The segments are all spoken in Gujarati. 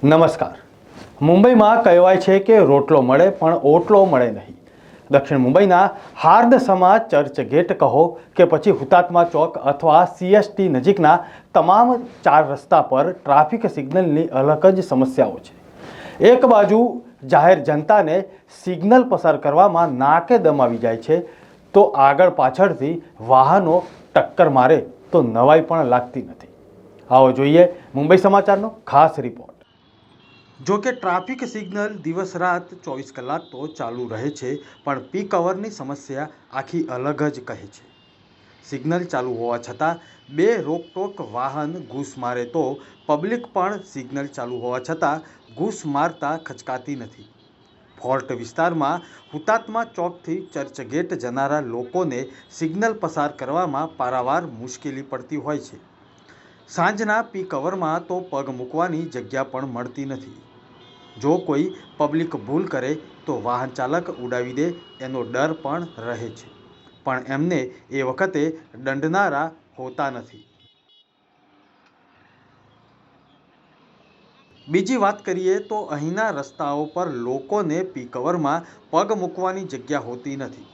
નમસ્કાર. મુંબઈમાં કહેવાય છે કે રોટલો મળે પણ ઓટલો મળે નહીં. દક્ષિણ મુંબઈના હાર્દસમા ચર્ચગેટ કહો કે પછી હુતાત્મા ચોક અથવા CST નજીકના તમામ 4 રસ્તા પર ટ્રાફિક સિગ્નલની અલગ જ સમસ્યાઓ છે. એક બાજુ જાહેર જનતાને સિગ્નલ પસાર કરવામાં નાકે દમ આવી જાય છે, તો આગળ પાછળથી વાહનો ટક્કર મારે તો નવાઈ પણ લાગતી નથી. આવો જોઈએ મુંબઈ સમાચારનો ખાસ રિપોર્ટ. જો કે ટ્રાફિક સિગ્નલ દિવસ રાત 24 કલાક તો ચાલુ રહે છે, પણ પીક અવરની સમસ્યા આખી અલગ જ કહે છે. સિગ્નલ ચાલુ હોવા છતાં બે રોકટોક વાહન ઘૂસ મારે તો પબ્લિક પણ સિગ્નલ ચાલુ હોવા છતાં ઘૂસ મારતા ખચકાતી નથી. ફોલ્ટ વિસ્તારમાં હુતાત્મા ચોકથી ચર્ચગેટ જનારા લોકોને સિગ્નલ પસાર કરવામાં પારાવાર મુશ્કેલી પડતી હોય છે. સાંજના પીક અવરમાં તો પગ મૂકવાની જગ્યા પણ મળતી નથી. જો કોઈ પબ્લિક ભૂલ કરે તો વાહન ચાલક ઉડાવી દે એનો ડર પણ રહે છે, પણ એમને એ વખતે દંડનારા હોતા નથી. બીજી વાત કરીએ તો અહીંના રસ્તાઓ પર લોકોને પીક અવરમાં પગ મૂકવાની જગ્યા હોતી નથી.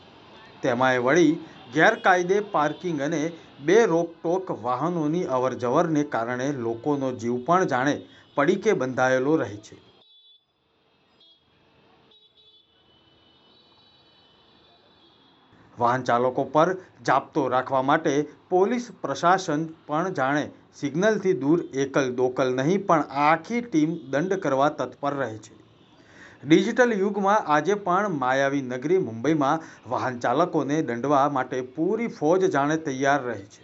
તેમાંય વળી ગેરકાયદે પાર્કિંગ અને બે રોકટોક વાહનોની અવરજવરને કારણે લોકોનો જીવ પણ જાણે પડીકે બંધાયેલો રહે છે. વાહન ચાલકો પર જાપ્તો રાખવા માટે પોલીસ પ્રશાસન પણ જાણે સિગ્નલથી દૂર એકલ દોકલ નહીં પણ આખી ટીમ દંડ કરવા તત્પર રહે છે. ડિજિટલ યુગમાં આજે પણ માયાવી નગરી મુંબઈમાં વાહન ચાલકોને દંડવા માટે પૂરી ફોજ જાણે તૈયાર રહે છે.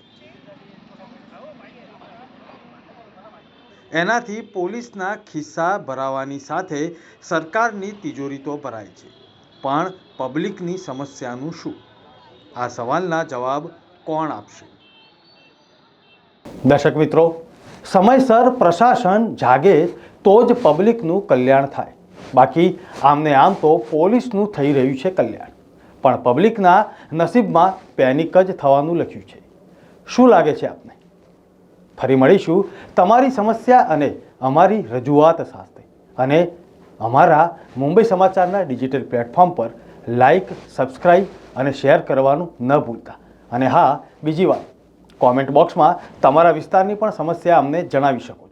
એનાથી પોલીસના ખિસ્સા ભરાવાની સાથે સરકારની તિજોરી તો ભરાય છે, પણ પબ્લિકની સમસ્યાનું શું? આ સવાલના જવાબ કોણ આપશે? દર્શક મિત્રો, સમયસર પ્રશાસન જાગે તો જ પબ્લિકનું કલ્યાણ થાય. બાકી આમને આમ તો પોલીસનું થઈ રહ્યું છે કલ્યાણ, પણ પબ્લિકના નસીબમાં પેનિક જ થવાનું લખ્યું છે. શું લાગે છે આપને? ફરી મળીશું તમારી સમસ્યા અને અમારી રજૂઆત સાથે. અને અમારા મુંબઈ સમાચારના ડિજિટલ પ્લેટફોર્મ પર લાઈક, સબસ્ક્રાઈબ અને શેર કરવાનું ન ભૂલતા. અને હા, બીજી વાત, કોમેન્ટ બોક્સમાં તમારા વિસ્તારની પણ સમસ્યા અમને જણાવી શકો છો.